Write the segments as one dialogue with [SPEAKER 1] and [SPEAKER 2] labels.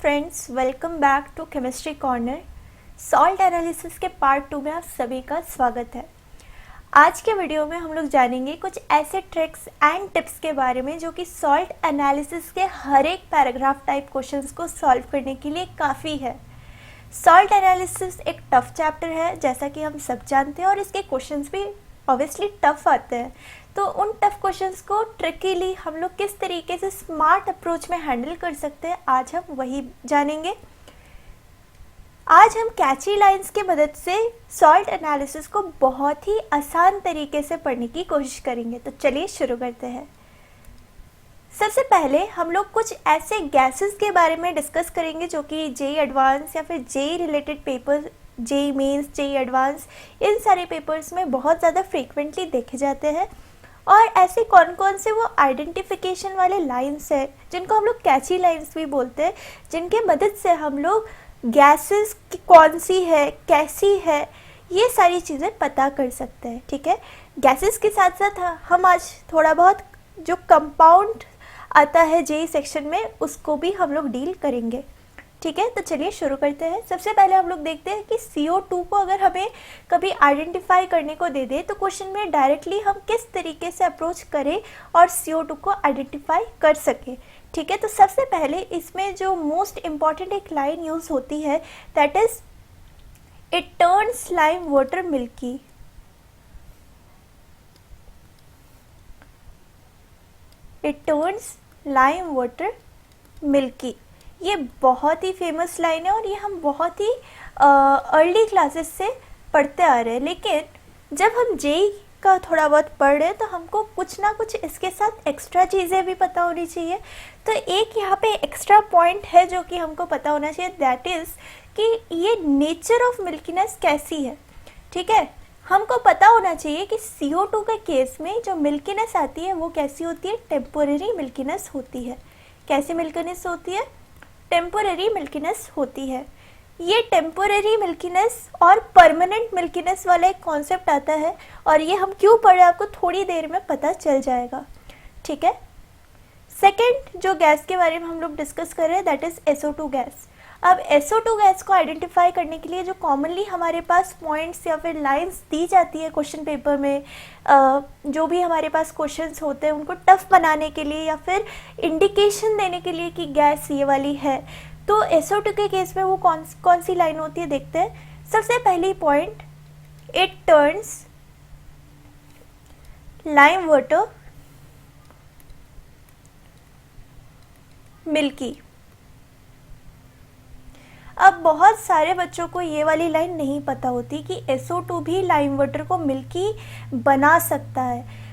[SPEAKER 1] Friends, welcome back to chemistry corner. Salt analysis के part 2 में आप सभी का स्वागत है। आज के वीडियो में हम लोग जानेंगे कुछ ऐसे ट्रिक्स एंड टिप्स के बारे में जो कि सॉल्ट एनालिसिस के हर एक पैराग्राफ टाइप क्वेश्चंस को सॉल्व करने के लिए काफ़ी है। सॉल्ट एनालिसिस एक टफ चैप्टर है, जैसा कि हम सब जानते हैं, और इसके क्वेश्चंस भी ऑब्वियसली टफ आते हैं। तो उन टफ क्वेश्चंस को ट्रिकीली हम लोग किस तरीके से स्मार्ट अप्रोच में हैंडल कर सकते हैं, आज हम वही जानेंगे। आज हम कैची लाइंस की मदद से सॉल्ट एनालिसिस को बहुत ही आसान तरीके से पढ़ने की कोशिश करेंगे। तो चलिए शुरू करते हैं। सबसे पहले हम लोग कुछ ऐसे गैसेस के बारे में डिस्कस करेंगे जो कि जेई एडवांस या फिर JEE related paper, JEE mains, JEE advance, इन सारे पेपर्स में बहुत ज़्यादा फ्रीक्वेंटली देखे जाते हैं। और ऐसे कौन कौन से वो आइडेंटिफिकेशन वाले लाइंस हैं जिनको हम लोग कैची लाइंस भी बोलते हैं, जिनके मदद से हम लोग गैसेस की कौन सी है, कैसी है, ये सारी चीज़ें पता कर सकते हैं। ठीक है, गैसेस के साथ साथ हम आज थोड़ा बहुत जो कंपाउंड आता है जेई सेक्शन में, उसको भी हम लोग डील करेंगे। ठीक है, तो चलिए शुरू करते हैं। सबसे पहले हम लोग देखते हैं कि CO2 को अगर हमें कभी आइडेंटिफाई करने को दे दे तो क्वेश्चन में डायरेक्टली हम किस तरीके से अप्रोच करें और CO2 को आइडेंटिफाई कर सकें। ठीक है, तो सबसे पहले इसमें जो मोस्ट इम्पॉर्टेंट एक लाइन यूज होती है, that is it turns lime water milky. It turns lime water milky, ये बहुत ही फेमस लाइन है और ये हम बहुत ही अर्ली क्लासेस से पढ़ते आ रहे हैं। लेकिन जब हम जेई का थोड़ा बहुत पढ़ रहे हैं तो हमको कुछ ना कुछ इसके साथ एक्स्ट्रा चीज़ें भी पता होनी चाहिए। तो एक यहाँ पे एक्स्ट्रा पॉइंट है जो कि हमको पता होना चाहिए, दैट इज़ कि ये नेचर ऑफ मिल्कीनेस कैसी है। ठीक है, हमको पता होना चाहिए कि CO2 के केस में जो मिल्कीनेस आती है वो कैसी होती है, टेम्पोरेरी मिल्कीनेस होती है। कैसी मिल्कीनेस होती है? टेम्पोरेरी मिल्कीनेस होती है। ये टेम्पोरेरी मिल्कीनेस और परमानेंट मिल्कीनेस वाला एक कॉन्सेप्ट आता है, और ये हम क्यों पढ़े आपको थोड़ी देर में पता चल जाएगा। ठीक है, सेकेंड जो गैस के बारे में हम लोग डिस्कस कर रहे हैं, दैट इज SO2 गैस। अब SO2 गैस को आइडेंटिफाई करने के लिए जो कॉमनली हमारे पास पॉइंट्स या फिर लाइंस दी जाती है क्वेश्चन पेपर में, जो भी हमारे पास क्वेश्चंस होते हैं उनको टफ बनाने के लिए या फिर इंडिकेशन देने के लिए कि गैस ये वाली है, तो SO2 के केस में वो कौन सी लाइन होती है देखते हैं। सबसे पहली point, it turns lime water milky. अब बहुत सारे बच्चों को ये वाली लाइन नहीं पता होती कि SO2 भी लाइम वाटर को मिल्की बना सकता है।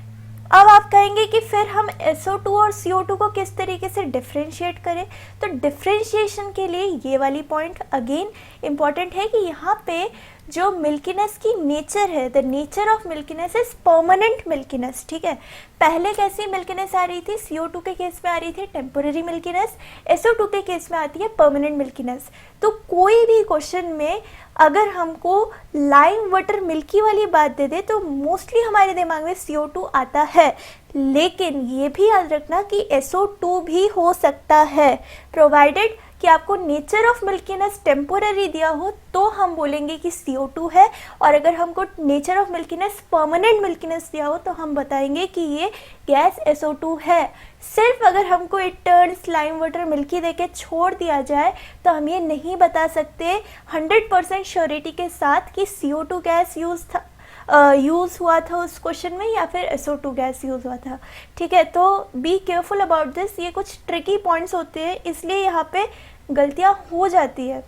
[SPEAKER 1] अब आप कहेंगे कि फिर हम SO2 और CO2 को किस तरीके से डिफ्रेंशिएट करें, तो डिफ्रेंशिएशन के लिए ये वाली पॉइंट अगेन इम्पॉर्टेंट है कि यहाँ पे जो मिल्कीनेस की नेचर है, the nature of milkiness is permanent milkiness. ठीक है, पहले कैसी मिल्कीनेस आ रही थी, CO2 के केस में आ रही थी टेम्पोरेरी मिल्कीनेस, SO2 के केस में आती है परमानेंट मिल्कीनेस। तो कोई भी क्वेश्चन में अगर हमको लाइम वाटर मिल्की वाली बात दे दे तो मोस्टली हमारे दिमाग में CO2 आता है, लेकिन ये भी याद रखना कि SO2 भी हो सकता है, प्रोवाइडेड कि आपको नेचर ऑफ मिल्कीनेस टेम्पोररी दिया हो तो हम बोलेंगे कि CO2 है, और अगर हमको nature of milkiness permanent milkiness दिया हो तो हम बताएंगे कि ये गैस SO2 है। सिर्फ अगर हमको it turns lime water milky देके छोड़ दिया जाए तो हम ये नहीं बता सकते 100% श्योरिटी के साथ कि CO2 गैस यूज़ हुआ था उस क्वेश्चन में या फिर SO2 गैस यूज़ हुआ था। ठीक है, तो बी केयरफुल अबाउट दिस। ये कुछ ट्रिकी पॉइंट्स होते हैं, इसलिए यहाँ पे गलतियाँ हो जाती है।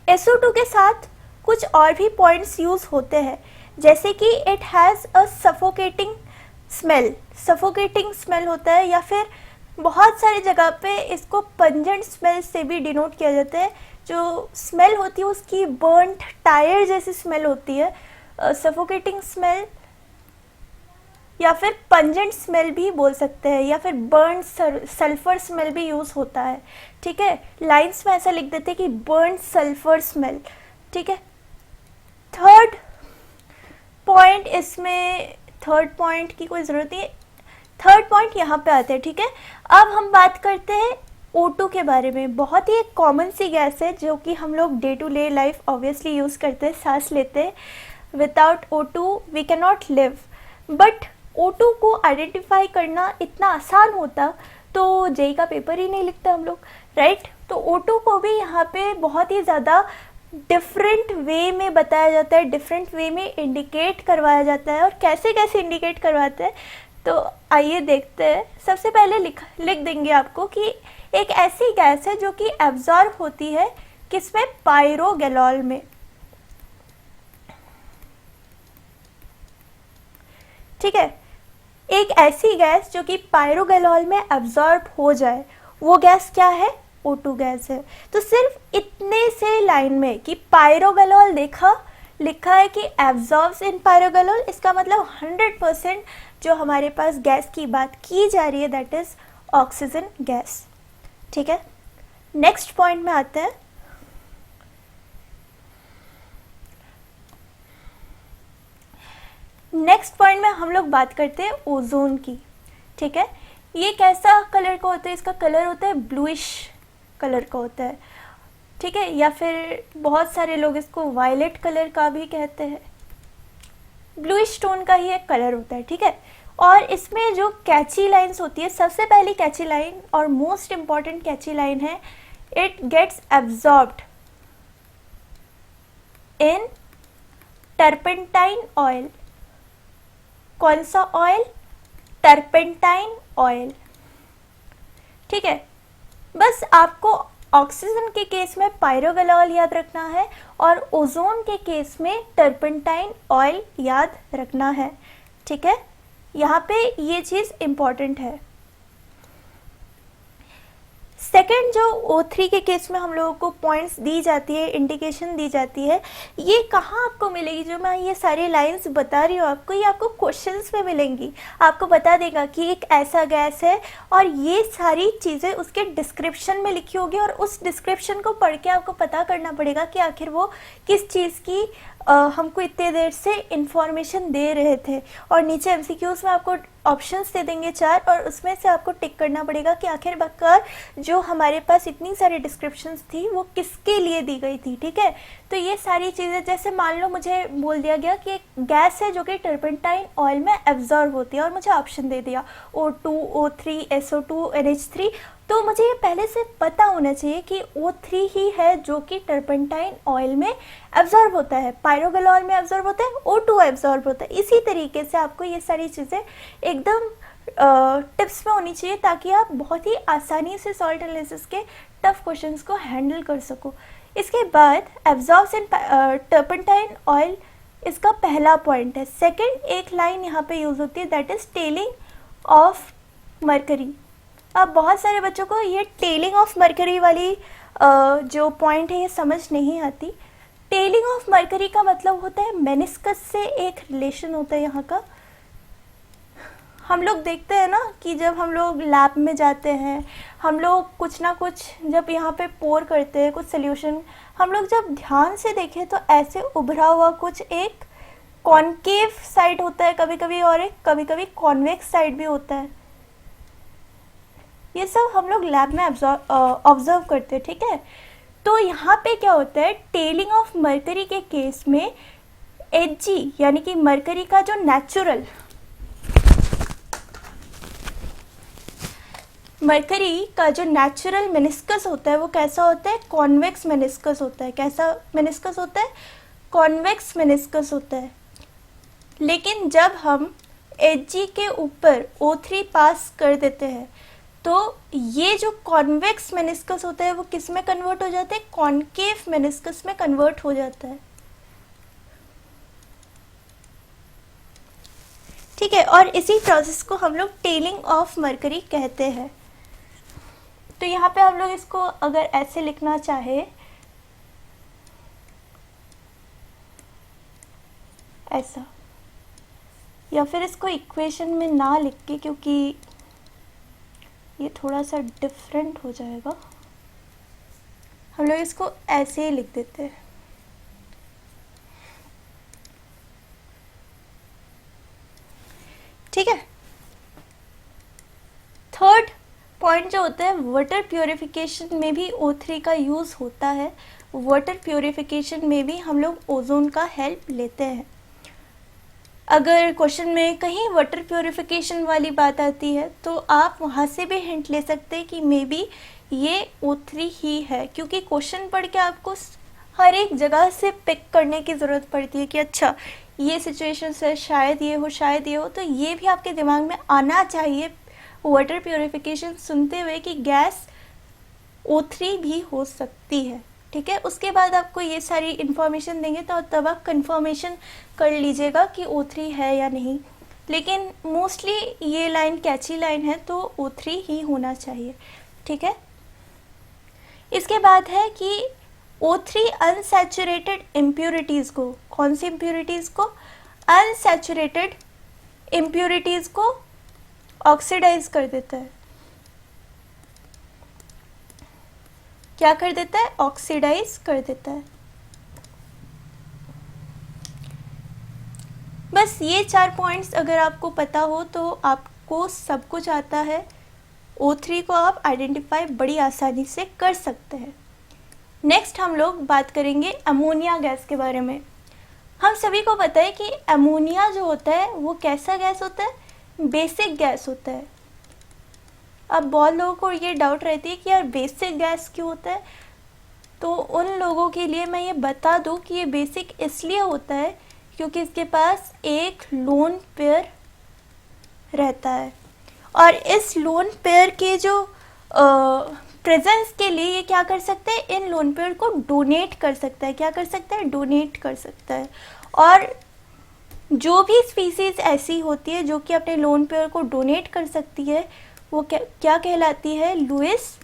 [SPEAKER 1] SO2 के साथ कुछ और भी पॉइंट्स यूज़ होते हैं, जैसे कि it has a suffocating smell. Suffocating smell होता है, या फिर बहुत सारी जगह पे इसको पंजेंट स्मेल से भी डिनोट किया जाता है। जो स्मेल होती है उसकी बर्न्ट टायर जैसी स्मेल होती है, सफोकेटिंग स्मेल या फिर पंजेंट स्मेल भी बोल सकते हैं, या फिर बर्न सल्फर स्मेल भी यूज़ होता है। ठीक है, लाइंस में ऐसा लिख देते हैं कि बर्न सल्फर स्मेल। ठीक है, थर्ड पॉइंट, इसमें थर्ड पॉइंट की कोई ज़रूरत नहीं है, थर्ड पॉइंट यहाँ पे आते हैं। ठीक है, अब हम बात करते हैं O2 के बारे में, बहुत ही एक कॉमन सी गैस है जो कि हम लोग day to day life obviously use करते हैं, सांस लेते हैं. Without O2 we can not live. But O2 को आइडेंटिफाई करना इतना आसान होता तो जेई का पेपर ही नहीं लिखता हम लोग, राइट. तो O2 को भी यहाँ पे बहुत ही ज़्यादा डिफरेंट वे में बताया जाता है, डिफरेंट वे में इंडिकेट करवाया जाता है. और कैसे कैसे इंडिकेट करवाते हैं तो आइए देखते हैं. सबसे पहले लिख देंगे आपको कि एक ऐसी गैस है जो कि एब्जॉर्ब होती है किसमें, पायरोगैलॉल में. ठीक है, एक ऐसी गैस जो कि पायरोगैलॉल में एब्जॉर्ब हो जाए, वो गैस क्या है, O2 गैस है. तो सिर्फ इतने से लाइन में कि पायरोगैलॉल लिखा है कि एब्जॉर्ब्स इन पायरोगैलॉल, इसका मतलब 100% जो हमारे पास गैस की बात की जा रही है दैट इज ऑक्सीजन गैस. ठीक है, नेक्स्ट पॉइंट में आते हैं. नेक्स्ट पॉइंट में हम लोग बात करते हैं ओजोन की. ठीक है, ये कैसा कलर का होता है, इसका कलर होता है ब्लूइश कलर का होता है. ठीक है, या फिर बहुत सारे लोग इसको वायलेट कलर का भी कहते हैं. ब्लूइश टोन का ही एक कलर होता है. ठीक है, और इसमें जो कैची लाइंस होती है, सबसे पहली कैची लाइन और मोस्ट इम्पॉर्टेंट कैची लाइन है, it gets absorbed in turpentine oil. कौन सा ऑयल, टर्पेंटाइन ऑयल. ठीक है, बस आपको ऑक्सीजन के केस में पायरोगैलॉल याद रखना है और ओजोन के केस में टर्पेंटाइन ऑयल याद रखना है. ठीक है, यहाँ पे ये चीज़ इम्पॉर्टेंट है. सेकेंड, जो O3 के केस में हम लोगों को पॉइंट्स दी जाती है, इंडिकेशन दी जाती है, ये कहाँ आपको मिलेगी, जो मैं ये सारी लाइंस बता रही हूँ आपको, ये आपको क्वेश्चंस में मिलेंगी. आपको बता देगा कि एक ऐसा गैस है और ये सारी चीज़ें उसके डिस्क्रिप्शन में लिखी होगी और उस डिस्क्रिप्शन को पढ़ के आपको पता करना पड़ेगा कि आखिर वो किस चीज़ की हमको इतने देर से इंफॉर्मेशन दे रहे थे. और नीचे MCQs में आपको ऑप्शंस दे देंगे 4 और उसमें से आपको टिक करना पड़ेगा कि आखिरकार जो हमारे पास इतनी सारी डिस्क्रिप्शंस थी वो किसके लिए दी गई थी. ठीक है, तो ये सारी चीज़ें, जैसे मान लो मुझे बोल दिया गया कि एक गैस है जो कि टर्पेंटाइन ऑयल में एब्जॉर्ब होती है और मुझे ऑप्शन दे दिया O2, O3, SO2, NH3, तो मुझे ये पहले से पता होना चाहिए कि O3 ही है जो कि टर्पेंटाइन ऑयल में एब्जॉर्ब होता है, पायरोगैलॉल में एब्जॉर्ब होता है, O2 एब्जॉर्ब होता है. इसी तरीके से आपको ये सारी चीज़ें एकदम टिप्स में होनी चाहिए ताकि आप बहुत ही आसानी से सॉल्ट एनालिसिस के टफ क्वेश्चंस को हैंडल कर सको. इसके बाद एब्जॉर्ब्स इन टर्पेंटाइन ऑयल, इसका पहला पॉइंट है. सेकेंड, एक लाइन यहाँ पे यूज़ होती है that is telling of mercury. अब बहुत सारे बच्चों को ये टेलिंग ऑफ मरकरी वाली जो पॉइंट है ये समझ नहीं आती. टेलिंग ऑफ मरकरी का मतलब होता है मेनिस्कस से एक रिलेशन होता है यहाँ का. हम लोग देखते हैं ना कि जब हम लोग लैब में जाते हैं, हम लोग कुछ ना कुछ जब यहाँ पे पोर करते हैं कुछ सोल्यूशन, हम लोग जब ध्यान से देखें तो ऐसे उभरा हुआ कुछ एक कॉनकेव साइड होता है कभी कभी और एक कभी कभी कॉन्वेक्स साइड भी होता है. ये सब हम लोग लैब में ऑब्जर्व करते हैं. ठीक है, तो यहाँ पे क्या होता है, टेलिंग ऑफ मरकरी के केस में Hg यानी कि मरकरी का जो नेचुरल मेनिस्कस होता है वो कैसा होता है, कॉन्वेक्स मेनिस्कस होता है. कैसा मेनिस्कस होता है, कॉन्वेक्स मेनिस्कस होता है. लेकिन जब हम Hg के ऊपर O3 पास कर देते हैं तो ये जो कॉन्वेक्स मेनिस्कस होता है वो किस में कन्वर्ट हो जाता है, कॉनकेव मेनिस्कस में कन्वर्ट हो जाता है. ठीक है, और इसी प्रोसेस को हम लोग टेलिंग ऑफ मरकरी कहते हैं. तो यहाँ पे हम लोग इसको अगर ऐसे लिखना चाहे, ऐसा, या फिर इसको इक्वेशन में ना लिख के, क्योंकि ये थोड़ा सा डिफरेंट हो जाएगा, हम लोग इसको ऐसे ही लिख देते हैं. ठीक है, थर्ड पॉइंट जो होता है, वाटर प्योरिफिकेशन में भी O3 का यूज़ होता है। वाटर प्योरिफिकेशन में भी हम लोग ओजोन का हेल्प लेते हैं। अगर क्वेश्चन में कहीं वाटर प्योरिफिकेशन वाली बात आती है तो आप वहाँ से भी हिंट ले सकते हैं कि मे बी ये O3 ही है, क्योंकि क्वेश्चन पढ़ के आपको हर एक जगह से पिक करने की ज़रूरत पड़ती है कि अच्छा ये सिचुएशन है, शायद ये हो, शायद ये हो। तो ये भी आपके दिमाग में आना चाहिए वाटर प्योरिफिकेशन सुनते हुए कि गैस O3 भी हो सकती है। ठीक है, उसके बाद आपको ये सारी इन्फॉर्मेशन देंगे तो तब आप कंफर्मेशन कर लीजिएगा कि O3 है या नहीं। लेकिन मोस्टली ये लाइन कैची लाइन है तो O3 ही होना चाहिए। ठीक है, इसके बाद है कि O3 अनसैचुरेटेड इम्प्योरिटीज़ को, कौन सी इम्प्योरिटीज़ को? अनसैचुरेटेड इम्प्योरिटीज़ को ऑक्सीडाइज कर देता है। क्या कर देता है? ऑक्सीडाइज कर देता है। बस ये 4 पॉइंट्स अगर आपको पता हो तो आपको सब कुछ आता है। O3 को आप आइडेंटिफाई बड़ी आसानी से कर सकते हैं। नेक्स्ट हम लोग बात करेंगे अमोनिया गैस के बारे में। हम सभी को पता है कि अमोनिया जो होता है वो कैसा गैस होता है? बेसिक गैस होता है। अब बहुत लोगों को ये डाउट रहती है कि यार बेसिक गैस क्यों होता है, तो उन लोगों के लिए मैं ये बता दूं कि ये बेसिक इसलिए होता है क्योंकि इसके पास एक लोन पेयर रहता है, और इस लोन पेयर के जो प्रेजेंस के लिए ये क्या कर सकते हैं? इन लोन पेयर को डोनेट कर सकता है। क्या कर सकता है? डोनेट कर सकता है। और जो भी स्पीसीज ऐसी होती है जो कि अपने लोन पेयर को डोनेट कर सकती है वो क्या कहलाती है? लुईस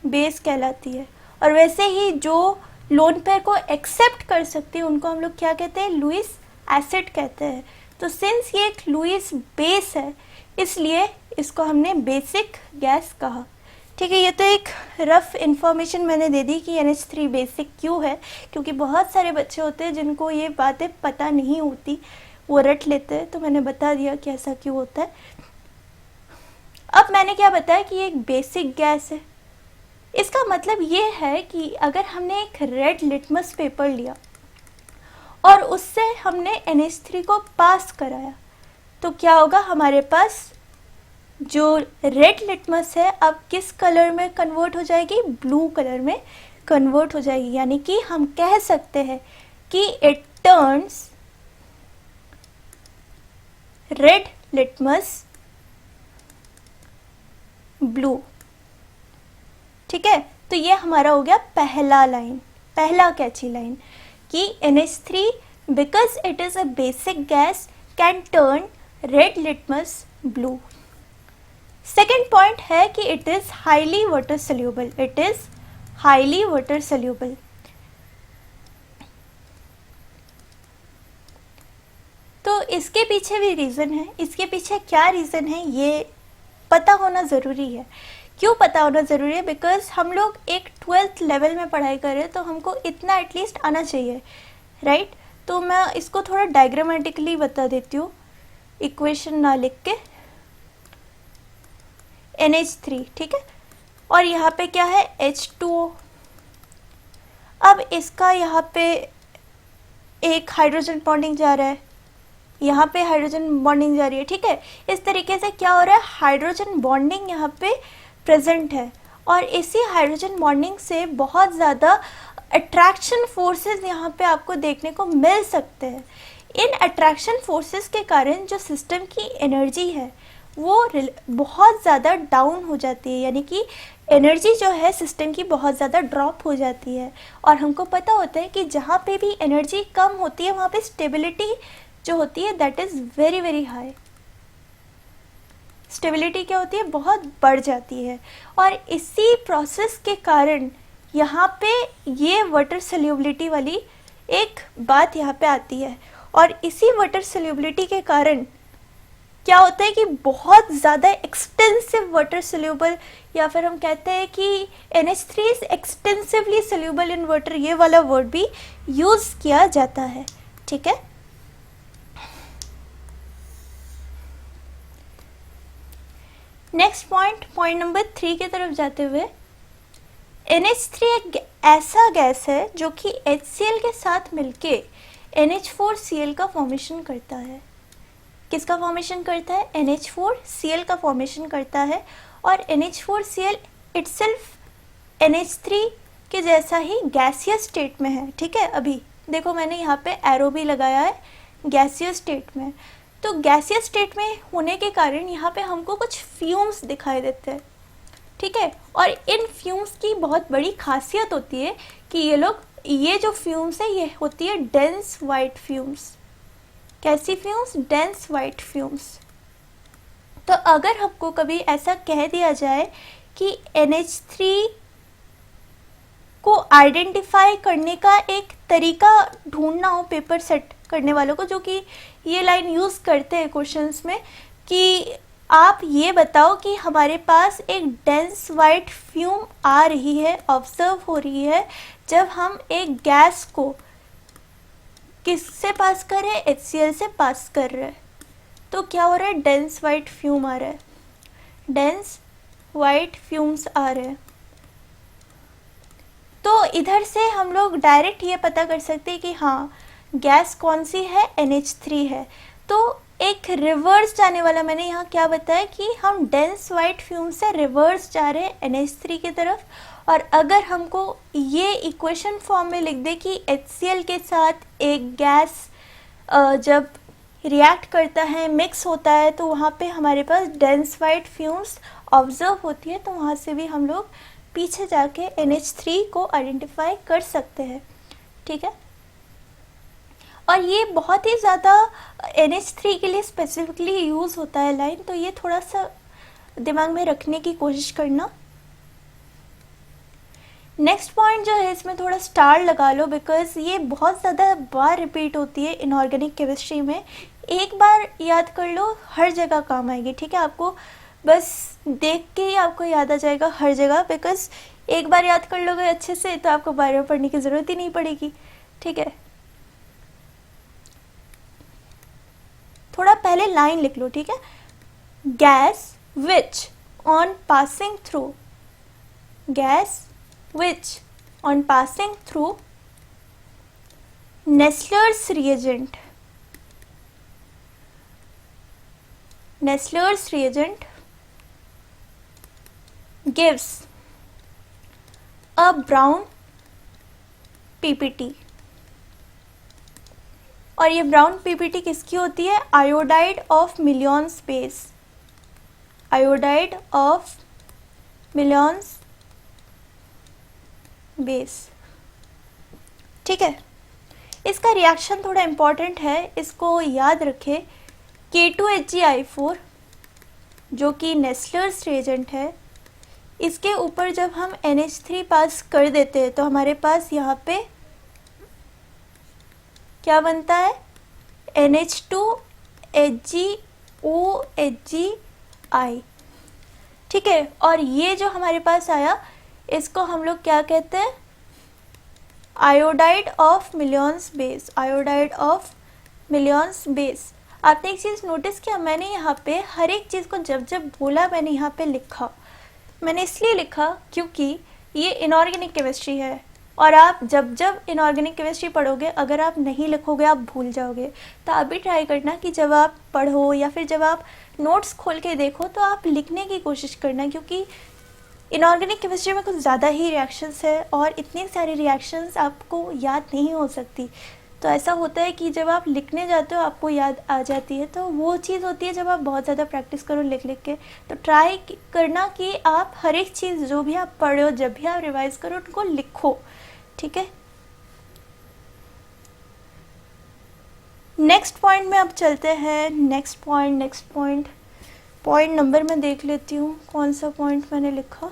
[SPEAKER 1] बेस कहलाती है। और वैसे ही जो लोन पेयर को एक्सेप्ट कर सकती है उनको हम लोग क्या कहते हैं? लुईस एसिड कहते हैं। तो सिंस ये एक लुईस बेस है इसलिए इसको हमने बेसिक गैस कहा। ठीक है, ये तो एक रफ इंफॉर्मेशन मैंने दे दी कि NH3 बेसिक क्यों है, क्योंकि बहुत सारे बच्चे होते हैं जिनको ये बातें पता नहीं होती, वो रट लेते हैं, तो मैंने बता दिया कि ऐसा क्यों होता है। अब मैंने क्या बताया कि ये एक बेसिक गैस है। इसका मतलब ये है कि अगर हमने एक रेड लिटमस पेपर लिया और उससे हमने NH3 को पास कराया तो क्या होगा? हमारे पास जो रेड लिटमस है अब किस कलर में कन्वर्ट हो जाएगी? ब्लू कलर में कन्वर्ट हो जाएगी। यानी कि हम कह सकते हैं कि it turns red litmus blue. ठीक है, तो ये हमारा हो गया पहला लाइन, पहला कैची लाइन कि NH3 because it is a basic gas can turn red litmus blue. Second point है कि it is highly water soluble. It is highly water soluble. तो इसके पीछे भी रीज़न है। इसके पीछे क्या रीज़न है ये पता होना ज़रूरी है। क्यों पता होना ज़रूरी है? बिकॉज हम लोग एक 12th लेवल में पढ़ाई कर रहे हैं तो हमको इतना एटलीस्ट आना चाहिए, राइट? तो मैं इसको थोड़ा डायग्रामेटिकली बता देती हूँ, इक्वेशन ना लिख के। NH3, ठीक है, और यहाँ पे क्या है? H2O। अब इसका यहाँ पे एक हाइड्रोजन बॉन्डिंग जा रहा है, यहाँ पे हाइड्रोजन बॉन्डिंग जा रही है। ठीक है, इस तरीके से क्या हो रहा है? हाइड्रोजन बॉन्डिंग यहाँ पे प्रेजेंट है, और इसी हाइड्रोजन बॉन्डिंग से बहुत ज़्यादा अट्रैक्शन फोर्सेस यहाँ पे आपको देखने को मिल सकते हैं। इन अट्रैक्शन फोर्सेस के कारण जो सिस्टम की एनर्जी है वो बहुत ज़्यादा डाउन हो जाती है, यानी कि एनर्जी जो है सिस्टम की बहुत ज़्यादा ड्रॉप हो जाती है। और हमको पता होता है कि जहाँ पे भी एनर्जी कम होती है वहाँ पे स्टेबिलिटी जो होती है that is very very high. Stability क्या होती है? बहुत बढ़ जाती है। और इसी प्रोसेस के कारण यहाँ पे ये वाटर सोल्यूबिलिटी वाली एक बात यहाँ पे आती है, और इसी वाटर सोल्यूबिलिटी के कारण क्या होता है कि बहुत ज़्यादा एक्सटेंसिव वाटर सोल्यूबल, या फिर हम कहते हैं कि NH3 is extensively soluble in water, ये वाला वर्ड भी यूज़ किया जाता है। ठीक है, नेक्स्ट पॉइंट नंबर 3 की तरफ जाते हुए, NH3 एक ऐसा गैस है जो कि HCl के साथ मिलके NH4Cl का फॉर्मेशन करता है। किसका फॉर्मेशन करता है? NH4Cl का फॉर्मेशन करता है। और NH4Cl इटसेल्फ NH3 के जैसा ही गैसियस स्टेट में है। ठीक है, अभी देखो मैंने यहाँ पे एरो भी लगाया है गैसियस स्टेट में। तो गैसियस स्टेट में होने के कारण यहाँ पे हमको कुछ फ्यूम्स दिखाई देते हैं। ठीक है, और इन फ्यूम्स की बहुत बड़ी खासियत होती है कि ये जो फ्यूम्स है ये होती है डेंस वाइट फ्यूम्स। कैसी फ्यूम्स? Dense white fumes. तो अगर हमको कभी ऐसा कह दिया जाए कि NH3 को आइडेंटिफाई करने का एक तरीका ढूंढना हो पेपर सेट करने वालों को, जो कि ये लाइन यूज़ करते हैं क्वेश्चंस में, कि आप ये बताओ कि हमारे पास एक डेंस वाइट फ्यूम आ रही है, ऑब्जर्व हो रही है, जब हम एक गैस को किससे पास कर रहे हैं? HCl से पास कर रहे हैं। तो क्या हो रहा है? डेंस वाइट फ्यूम आ रहा है, डेंस वाइट फ्यूम्स आ रहे हैं। तो इधर से हम लोग डायरेक्ट ये पता कर सकते हैं कि हाँ, गैस कौन सी है? NH3 है। तो एक रिवर्स जाने वाला, मैंने यहाँ क्या बताया कि हम डेंस वाइट फ्यूम से रिवर्स जा रहे हैं NH3 की तरफ। और अगर हमको ये इक्वेशन फॉर्म में लिख दे कि HCl के साथ एक गैस जब रिएक्ट करता है, मिक्स होता है, तो वहाँ पे हमारे पास डेंस वाइट फ्यूम्स ऑब्जर्व होती है, तो वहाँ से भी हम लोग पीछे जाके NH3 को आइडेंटिफाई कर सकते हैं। ठीक है, और ये बहुत ही ज़्यादा NH3 के लिए स्पेसिफिकली यूज़ होता है लाइन, तो ये थोड़ा सा दिमाग में रखने की कोशिश करना। नेक्स्ट पॉइंट जो है इसमें थोड़ा स्टार लगा लो, बिकॉज ये बहुत ज़्यादा बार रिपीट होती है इनऑर्गेनिक केमिस्ट्री में। एक बार याद कर लो, हर जगह काम आएगी। ठीक है, आपको बस देख के ही आपको याद आ जाएगा हर जगह, बिकॉज एक बार याद कर लोगे अच्छे से तो आपको बार बार पढ़ने की ज़रूरत ही नहीं पड़ेगी। ठीक है, थोड़ा पहले लाइन लिख लो। ठीक है, gas which on passing through, gas which on passing through Nessler's reagent, Nessler's reagent gives a brown PPT। और ये ब्राउन PPT किसकी होती है? Iodide of Millon's base, iodide of Millon's base. ठीक है, इसका रिएक्शन थोड़ा इम्पॉर्टेंट है, इसको याद रखें। K2HgI4 जो कि नेस्लर्स रिएजेंट है, इसके ऊपर जब हम NH3 पास कर देते हैं तो हमारे पास यहाँ पे क्या बनता है? NH2HgOHgI। ठीक है, और ये जो हमारे पास आया इसको हम लोग क्या कहते हैं? Iodide of Millon's base, iodide of Millon's base. आपने एक चीज़ नोटिस किया, मैंने यहाँ पे हर एक चीज़ को जब जब बोला मैंने यहाँ पे लिखा। मैंने इसलिए लिखा क्योंकि ये इनऑर्गेनिक केमिस्ट्री है, और आप जब जब इनऑर्गेनिक केमिस्ट्री पढ़ोगे, अगर आप नहीं लिखोगे आप भूल जाओगे। तो आप भी ट्राई करना कि जब आप पढ़ो या फिर जब आप नोट्स खोल के देखो तो आप लिखने की कोशिश करना, क्योंकि इनऑर्गेनिक केमिस्ट्री में कुछ ज़्यादा ही रिएक्शंस है और इतने सारे रिएक्शंस आपको याद नहीं हो सकती। तो ऐसा होता है कि जब आप लिखने जाते हो आपको याद आ जाती है, तो वो चीज़ होती है जब आप बहुत ज़्यादा प्रैक्टिस करो लिख लिख के। तो ट्राई करना कि आप हर एक चीज़ जो भी आप पढ़ो, जब भी आप रिवाइज करो, उनको लिखो। ठीक है, नेक्स्ट पॉइंट में अब चलते हैं। नेक्स्ट पॉइंट पॉइंट नंबर मैं देख लेती हूँ कौन सा पॉइंट मैंने लिखा।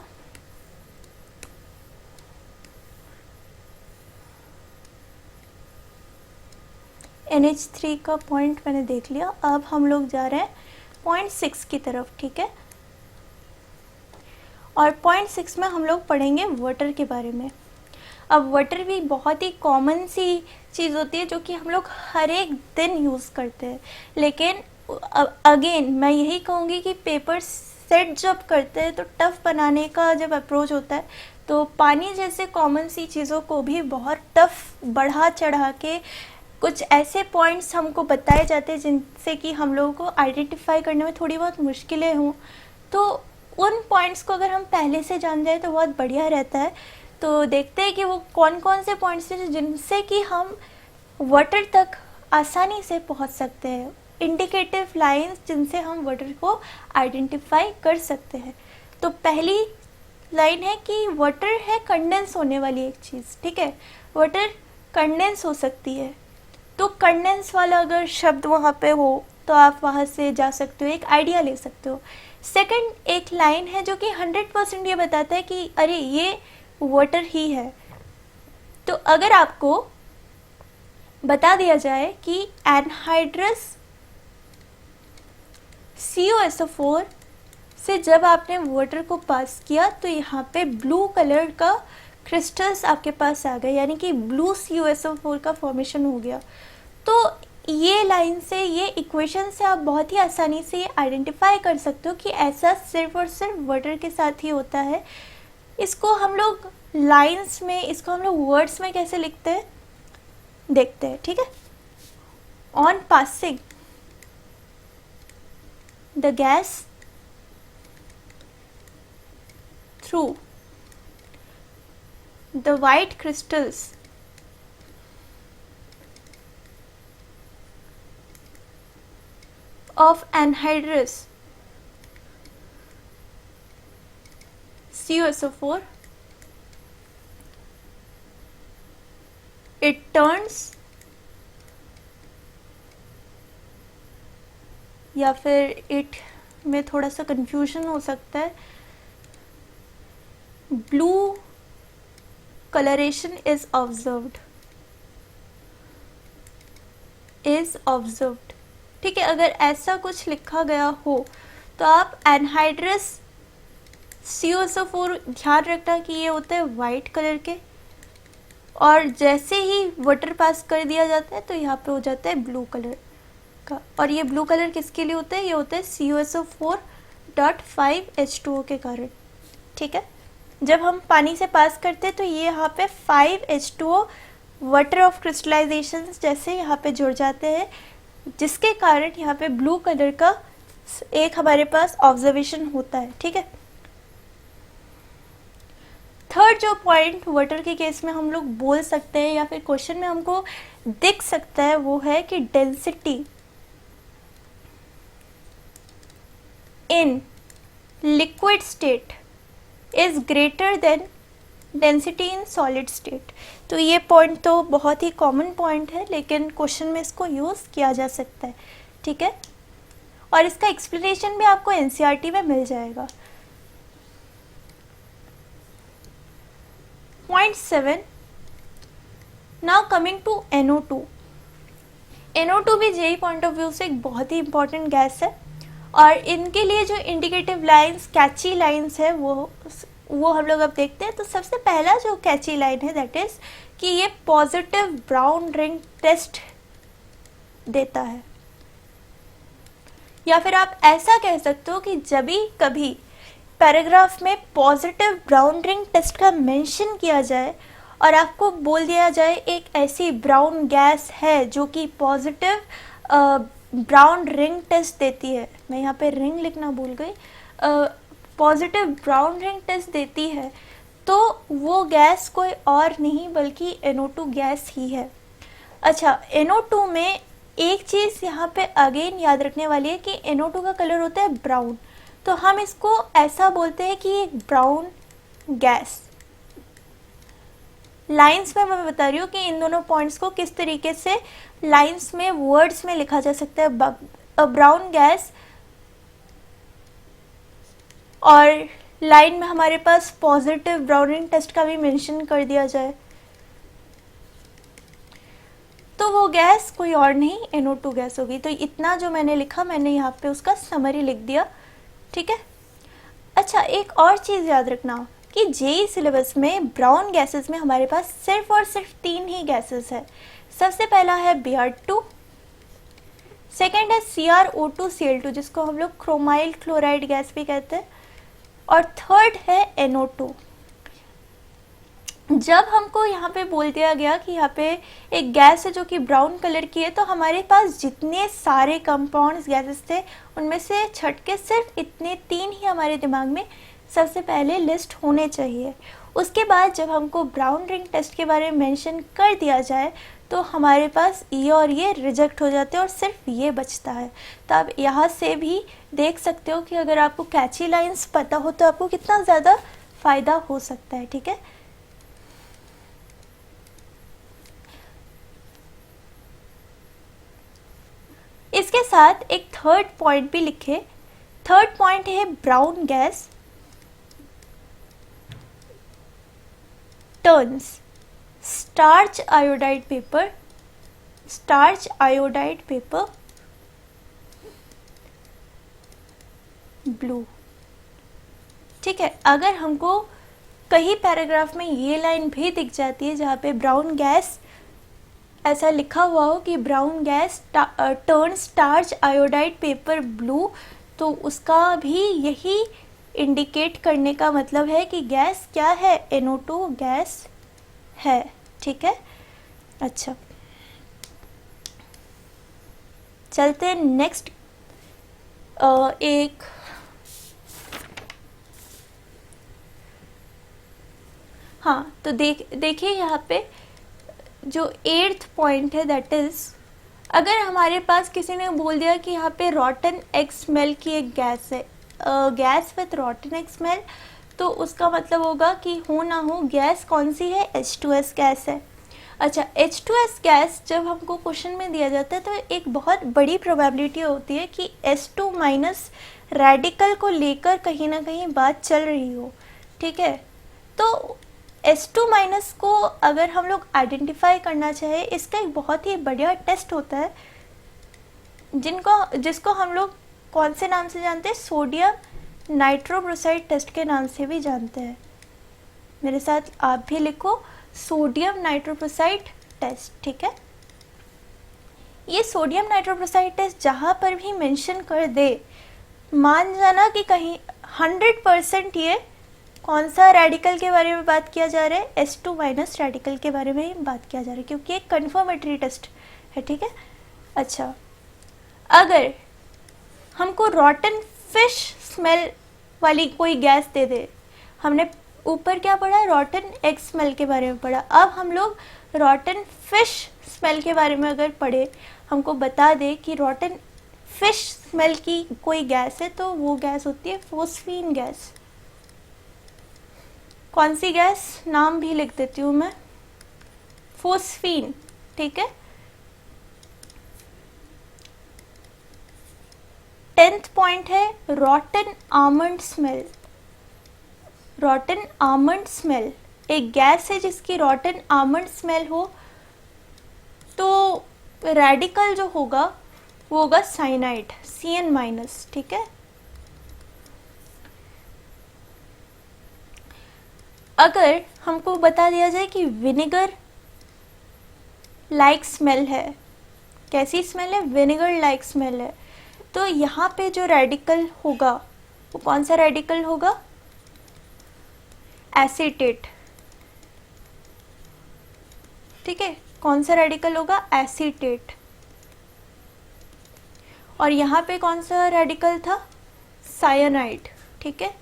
[SPEAKER 1] NH3 का पॉइंट मैंने देख लिया। अब हम लोग जा रहे हैं पॉइंट 6 की तरफ। ठीक है, और पॉइंट 6 में हम लोग पढ़ेंगे वाटर के बारे में। अब वाटर भी बहुत ही कॉमन सी चीज़ होती है जो कि हम लोग हर एक दिन यूज़ करते हैं, लेकिन अगेन मैं यही कहूँगी कि पेपर सेट जब करते हैं तो टफ बनाने का जब अप्रोच होता है तो पानी जैसे कॉमन सी चीज़ों को भी बहुत टफ बढ़ा चढ़ा के कुछ ऐसे पॉइंट्स हमको बताए जाते हैं जिनसे कि हम लोगों को आइडेंटिफाई करने में थोड़ी बहुत मुश्किलें हों, तो उन पॉइंट्स को अगर हम पहले से जान जाए तो बहुत बढ़िया रहता है। तो देखते हैं कि वो कौन कौन से पॉइंट्स हैं जिनसे कि हम वाटर तक आसानी से पहुंच सकते हैं, इंडिकेटिव लाइंस जिनसे हम वाटर को आइडेंटिफाई कर सकते हैं। तो पहली लाइन है कि वाटर है कंडेंस होने वाली एक चीज़, ठीक है, वाटर कंडेंस हो सकती है। तो कंडेंस वाला अगर शब्द वहाँ पे हो तो आप वहाँ से जा सकते हो, एक आइडिया ले सकते हो। सेकंड एक लाइन है जो कि 100% ये बताता है कि अरे ये वाटर ही है। तो अगर आपको बता दिया जाए कि एनहाइड्रस CuSO4 से जब आपने वाटर को पास किया तो यहाँ पे ब्लू कलर का क्रिस्टल्स आपके पास आ गए, यानी कि ब्लू CuSO4 का फॉर्मेशन हो गया। तो ये लाइन से, ये इक्वेशन से आप बहुत ही आसानी से ये आइडेंटिफाई कर सकते हो कि ऐसा सिर्फ और सिर्फ वाटर के साथ ही होता है। इसको हम लोग लाइंस में, इसको हम लोग वर्ड्स में कैसे लिखते हैं देखते हैं, ठीक है। On passing the gas through the white crystals of anhydrous CuSO4, it turns, या फिर इट में थोड़ा सा कंफ्यूजन हो सकता है, ब्लू coloration is observed, ठीक है। अगर ऐसा कुछ लिखा गया हो तो आप एनहाइड्रस CuSO4 ध्यान रखना कि ये होते हैं वाइट कलर के, और जैसे ही वाटर पास कर दिया जाता है तो यहाँ पे हो जाता है ब्लू कलर का। और ये ब्लू कलर किसके लिए होता है, ये होता है CuSO4.5H2O के कारण, ठीक है। जब हम पानी से पास करते हैं तो ये यहाँ पे 5H2O वाटर ऑफ क्रिस्टलाइजेशन जैसे यहाँ पे जुड़ जाते हैं, जिसके कारण यहाँ पे ब्लू कलर का एक हमारे पास ऑब्जर्वेशन होता है, ठीक है। थर्ड जो पॉइंट वाटर के केस में हम लोग बोल सकते हैं या फिर क्वेश्चन में हमको दिख सकता है वो है कि density in liquid state is greater than density in solid state. तो ये पॉइंट तो बहुत ही कॉमन पॉइंट है, लेकिन क्वेश्चन में इसको यूज़ किया जा सकता है, ठीक है। और इसका एक्सप्लेनेशन भी आपको एनसीईआरटी में मिल जाएगा। Point 7, now coming to NO2। NO2 भी जेई पॉइंट ऑफ व्यू से एक बहुत ही इंपॉर्टेंट गैस है, और इनके लिए जो इंडिकेटिव लाइंस, कैची लाइंस है वो हम लोग अब देखते हैं। तो सबसे पहला जो कैची लाइन है दैट इज कि ये पॉजिटिव ब्राउन रिंग टेस्ट देता है, या फिर आप ऐसा कह सकते हो कि जब भी कभी पैराग्राफ में पॉजिटिव ब्राउन रिंग टेस्ट का मेंशन किया जाए और आपको बोल दिया जाए एक ऐसी ब्राउन गैस है जो कि पॉजिटिव ब्राउन रिंग टेस्ट देती है, मैं यहाँ पे रिंग लिखना भूल गई, पॉजिटिव ब्राउन रिंग टेस्ट देती है, तो वो गैस कोई और नहीं बल्कि NO2 गैस ही है। अच्छा, NO2 में एक चीज़ यहाँ पे अगेन याद रखने वाली है कि NO2 का कलर होता है ब्राउन, तो हम इसको ऐसा बोलते हैं कि एक ब्राउन गैस। लाइंस में मैं बता रही हूँ कि इन दोनों पॉइंट्स को किस तरीके से लाइंस में, वर्ड्स में लिखा जा सकता है। ब्राउन गैस, और लाइन में हमारे पास पॉजिटिव ब्राउन रिंग टेस्ट का भी मेंशन कर दिया जाए तो वो गैस कोई और नहीं NO2 गैस होगी। तो इतना जो मैंने लिखा, मैंने यहाँ पे उसका समरी लिख दिया, ठीक है। अच्छा, एक और चीज़ याद रखना कि जेई सिलेबस में ब्राउन गैसेस में हमारे पास सिर्फ और सिर्फ 3 ही गैसेस है। सबसे पहला है Br2, सेकेंड है CrO2Cl2 जिसको हम लोग क्रोमाइल क्लोराइड गैस भी कहते हैं, और थर्ड है NO2। जब हमको यहाँ पे बोल दिया गया कि यहाँ पे एक गैस है जो कि ब्राउन कलर की है, तो हमारे पास जितने सारे कंपाउंड्स गैसेस थे उनमें से छट के सिर्फ इतने 3 ही हमारे दिमाग में सबसे पहले लिस्ट होने चाहिए। उसके बाद जब हमको ब्राउन रिंग टेस्ट के बारे में मेंशन कर दिया जाए तो हमारे पास ये और ये रिजेक्ट हो जाते हैं और सिर्फ ये बचता है। तो आप यहाँ से भी देख सकते हो कि अगर आपको कैची लाइंस पता हो तो आपको कितना ज़्यादा फ़ायदा हो सकता है। ठीक है, इसके साथ एक थर्ड पॉइंट भी लिखे। थर्ड पॉइंट है brown gas turns starch iodide paper blue. ठीक है, अगर हमको कहीं पैराग्राफ में ये लाइन भी दिख जाती है जहाँ पे ब्राउन गैस ऐसा लिखा हुआ हो कि brown gas turn starch iodide paper blue, तो उसका भी यही इंडिकेट करने का मतलब है कि गैस क्या है, NO2 गैस है। ठीक है, अच्छा चलते हैं नेक्स्ट। एक हाँ, तो देखिए यहाँ पे जो 8th पॉइंट है, दैट इज़ अगर हमारे पास किसी ने बोल दिया कि यहाँ पे रॉटन एग स्मेल की एक गैस है, गैस विथ रॉटन एग स्मेल, तो उसका मतलब होगा कि हो ना हो गैस कौन सी है, H2S गैस है। अच्छा, H2S गैस जब हमको क्वेश्चन में दिया जाता है तो एक बहुत बड़ी प्रोबेबिलिटी होती है कि H2- रेडिकल को लेकर कहीं ना कहीं बात चल रही हो। ठीक है, तो H2- को अगर हम लोग आइडेंटिफाई करना चाहे, इसका एक बहुत ही बढ़िया टेस्ट होता है जिसको हम लोग कौन से नाम से जानते हैं, सोडियम नाइट्रोब्रोसाइड टेस्ट के नाम से भी जानते हैं। मेरे साथ आप भी लिखो, सोडियम नाइट्रोब्रोसाइड टेस्ट। ठीक है, ये सोडियम नाइट्रोब्रोसाइड टेस्ट जहाँ पर भी मेंशन कर दे, मान जाना कि कहीं 100% ये कौन सा रेडिकल के बारे में बात किया जा रहा है, H2- रेडिकल के बारे में ही बात किया जा रहा है, क्योंकि एक कन्फर्मेटरी टेस्ट है। ठीक है, अच्छा अगर हमको रॉटन फिश स्मेल वाली कोई गैस दे दे, हमने ऊपर क्या पढ़ा, रॉटन एग स्मेल के बारे में पढ़ा, अब हम लोग रॉटन फिश स्मेल के बारे में अगर पढ़े, हमको बता दे कि रॉटन फिश स्मेल की कोई गैस है, तो वो गैस होती है फोस्फीन गैस। कौन सी गैस, नाम भी लिख देती हूँ मैं, फोस्फीन। ठीक है, 10th पॉइंट है रॉटन आमंड स्मेल। रॉटन आमंड स्मेल एक गैस है जिसकी रॉटन आमंड स्मेल हो, तो रेडिकल जो होगा वो होगा साइनाइड, Cn-। ठीक है, अगर हमको बता दिया जाए कि विनेगर लाइक स्मेल है, कैसी स्मेल है, विनेगर लाइक स्मेल है, तो यहाँ पे जो रेडिकल होगा वो कौन सा रेडिकल होगा, एसीटेट। ठीक है, कौन सा रेडिकल होगा, एसीटेट। और यहाँ पे कौन सा रेडिकल था, साइनाइड। ठीक है,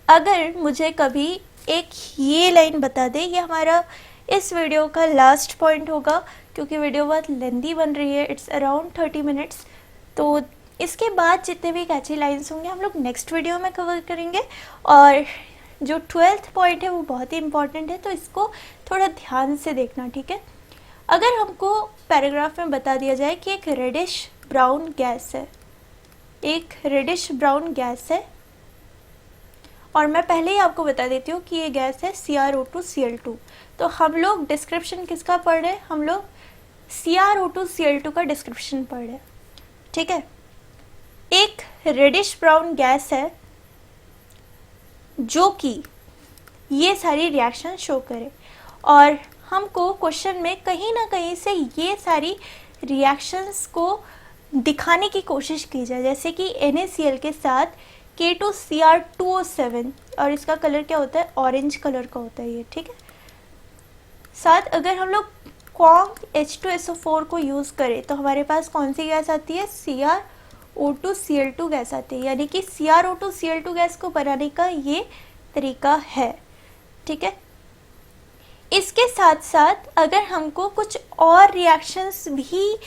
[SPEAKER 1] अगर मुझे कभी एक ये लाइन बता दे, ये हमारा इस वीडियो का लास्ट पॉइंट होगा क्योंकि वीडियो बहुत लेंदी बन रही है, इट्स अराउंड 30 मिनट्स। तो इसके बाद जितने भी कैची लाइन्स होंगे हम लोग नेक्स्ट वीडियो में कवर करेंगे। और जो 12th पॉइंट है वो बहुत ही इंपॉर्टेंट है, तो इसको थोड़ा ध्यान से देखना। ठीक है, अगर हमको पैराग्राफ में बता दिया जाए कि एक रेडिश ब्राउन गैस है, एक रेडिश ब्राउन गैस है, और मैं पहले ही आपको बता देती हूँ कि ये गैस है CrO2Cl2, तो हम लोग डिस्क्रिप्शन किसका पढ़ रहे हैं, हम लोग CrO2Cl2 का डिस्क्रिप्शन पढ़ रहे हैं। ठीक है, एक रेडिश ब्राउन गैस है जो कि ये सारी रिएक्शन शो करे, और हमको क्वेश्चन में कहीं ना कहीं से ये सारी रिएक्शंस को दिखाने की कोशिश की जाए, जैसे कि NaCl के साथ K2Cr2O7 और इसका कलर क्या होता है, ऑरेंज कलर का होता है ये, ठीक है। साथ अगर हम लोग कॉन्क H2SO4 को यूज़ करें तो हमारे पास कौन सी गैस आती है, CrO2Cl2 गैस आती है, यानी कि CrO2Cl2 गैस को बनाने का ये तरीका है, ठीक है। इसके साथ साथ अगर हमको कुछ और रिएक्शंस भी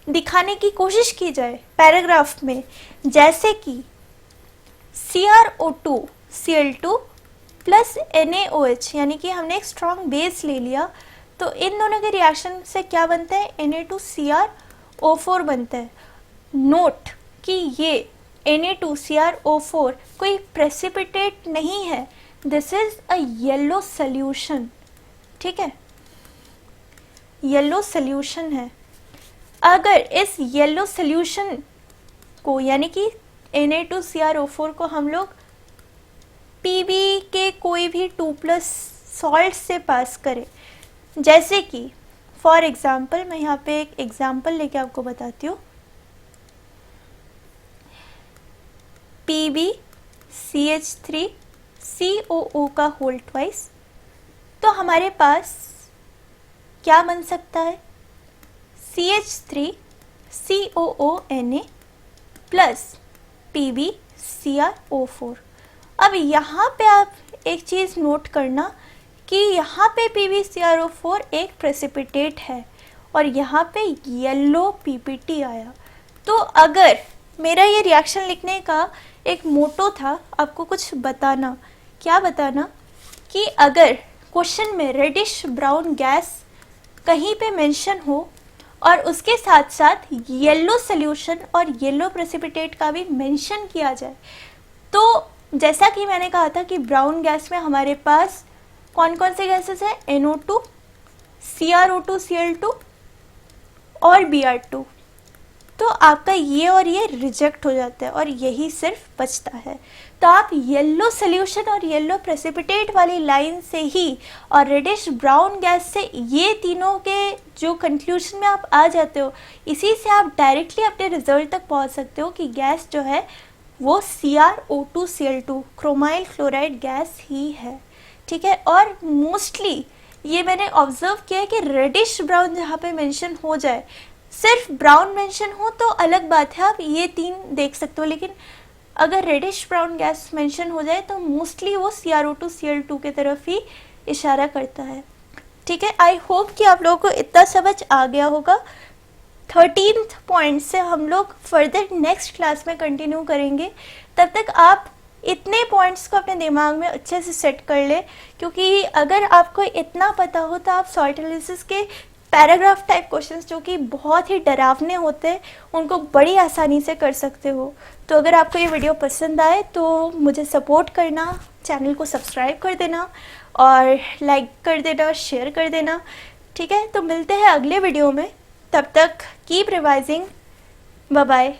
[SPEAKER 1] दिखाने की कोशिश की जाए पैराग्राफ में, जैसे कि CrO2Cl2 प्लस NaOH, यानी कि हमने एक स्ट्रॉन्ग बेस ले लिया, तो इन दोनों के रिएक्शन से क्या बनता है, Na2CrO4 बनता है। नोट कि ये Na2CrO4 कोई प्रेसिपिटेट नहीं है, this is a yellow solution, ठीक है, येलो सोल्यूशन है। अगर इस येलो सोल्यूशन को यानी कि Na2CrO4 को हम लोग Pb के कोई भी 2+ सॉल्ट से पास करें, जैसे कि फॉर एग्जाम्पल मैं यहाँ पे एक एग्जाम्पल लेके आपको बताती हूँ, PbCH3COO का होल ट्वाइस, तो हमारे पास क्या बन सकता है, CH3COONA प्लस PbCrO4। अब यहाँ पे आप एक चीज़ नोट करना कि यहाँ पे PbCrO4 एक प्रेसिपिटेट है और यहाँ पे येलो PPT आया। तो अगर मेरा ये रिएक्शन लिखने का एक मोटो था आपको कुछ बताना, क्या बताना कि अगर क्वेश्चन में रेडिश ब्राउन गैस कहीं पे मेंशन हो और उसके साथ साथ येलो सोल्यूशन और येलो प्रेसिपिटेट का भी मेंशन किया जाए, तो जैसा कि मैंने कहा था कि ब्राउन गैस में हमारे पास कौन कौन से गैसेस हैं, NO2, CrO2Cl2 और Br2, तो आपका ये और ये रिजेक्ट हो जाता है और यही सिर्फ बचता है। तो आप येलो सोल्यूशन और येलो प्रेसिपिटेट वाली लाइन से ही और रेडिश ब्राउन गैस से ये तीनों के जो कंक्लूजन में आप आ जाते हो, इसी से आप डायरेक्टली अपने रिजल्ट तक पहुंच सकते हो कि गैस जो है वो CrO2Cl2 क्रोमाइल क्लोराइड गैस ही है, ठीक है। और मोस्टली ये मैंने ऑब्जर्व किया है कि रेडिश ब्राउन जहाँ पे मेंशन हो जाए, सिर्फ ब्राउन मेंशन हो तो अलग बात है, आप ये 3 देख सकते हो, लेकिन अगर रेडिश ब्राउन गैस मेंशन हो जाए तो मोस्टली वो CrO2Cl2 के तरफ ही इशारा करता है, ठीक है। आई होप कि आप लोगों को इतना समझ आ गया होगा। 13th पॉइंट से हम लोग फर्दर नेक्स्ट क्लास में कंटिन्यू करेंगे, तब तक आप इतने पॉइंट्स को अपने दिमाग में अच्छे से सेट कर ले, क्योंकि अगर आपको इतना पता हो तो आप सॉल्ट एनालिसिस के पैराग्राफ टाइप क्वेश्चंस जो कि बहुत ही डरावने होते हैं उनको बड़ी आसानी से कर सकते हो। तो अगर आपको ये वीडियो पसंद आए तो मुझे सपोर्ट करना, चैनल को सब्सक्राइब कर देना और लाइक कर देना, शेयर कर देना, ठीक है। तो मिलते हैं अगले वीडियो में, तब तक कीप रिवाइजिंग, बाय बाय।